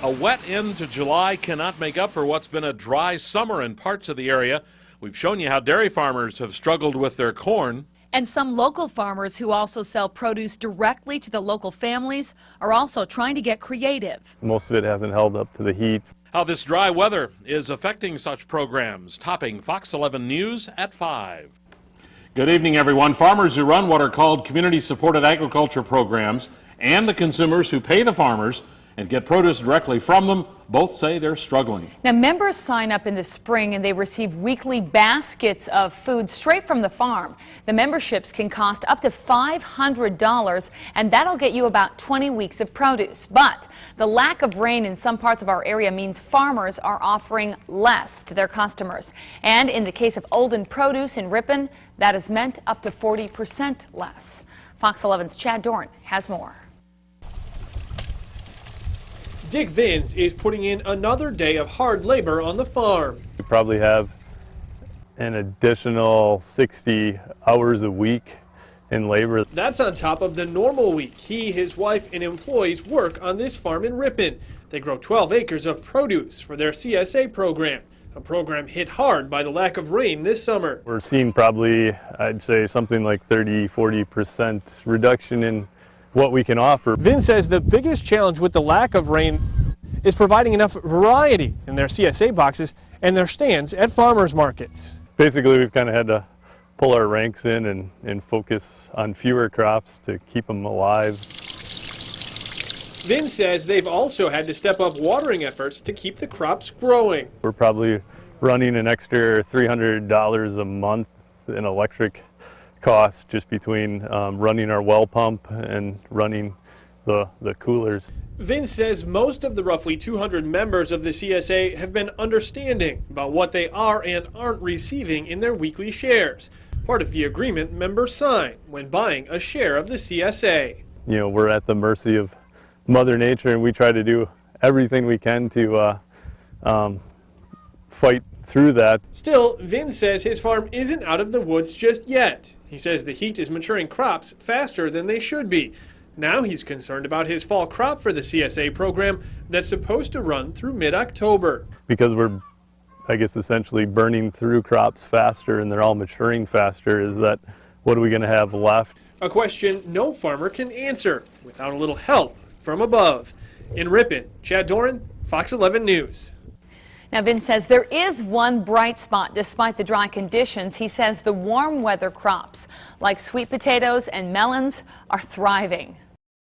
A wet end to July cannot make up for what's been a dry summer in parts of the area. We've shown you how dairy farmers have struggled with their corn. And some local farmers who also sell produce directly to the local families are also trying to get creative. Most of it hasn't held up to the heat. How this dry weather is affecting such programs, topping Fox 11 News at 5. Good evening, everyone. Farmers who run what are called community-supported agriculture programs and the consumers who pay the farmers and get produce directly from them both say they're struggling. Now, members sign up in the spring and they receive weekly baskets of food straight from the farm. The memberships can cost up to $500, and that'll get you about 20 weeks of produce. But the lack of rain in some parts of our area means farmers are offering less to their customers. And in the case of Olden Produce in Ripon, that has meant up to 40% less. Fox 11's Chad Dorn has more. Dick Vins is putting in another day of hard labor on the farm. We probably have an additional 60 hours a week in labor. That's on top of the normal week he, his wife, and employees work on this farm in Ripon. They grow 12 acres of produce for their CSA program, a program hit hard by the lack of rain this summer. We're seeing probably, I'd say, something like 30–40% reduction in what we can offer. Vin says the biggest challenge with the lack of rain is providing enough variety in their CSA boxes and their stands at farmers markets. Basically, we've kind of had to pull our ranks in and focus on fewer crops to keep them alive. Vin says they've also had to step up watering efforts to keep the crops growing. We're probably running an extra $300 a month in electric costs just between running our well pump and running the coolers. Vince says most of the roughly 200 members of the CSA have been understanding about what they are and aren't receiving in their weekly shares, part of the agreement members sign when buying a share of the CSA. You know, we're at the mercy of Mother Nature, and we try to do everything we can to fight through that. Still, Vin says his farm isn't out of the woods just yet. He says the heat is maturing crops faster than they should be. Now he's concerned about his fall crop for the CSA program that's supposed to run through mid-October. Because we're, I guess, essentially burning through crops faster and they're all maturing faster, is that what are we going to have left? A question no farmer can answer without a little help from above. In Ripon, Chad Doran, Fox 11 News. Now, Vin says there is one bright spot despite the dry conditions. He says the warm weather crops like sweet potatoes and melons are thriving.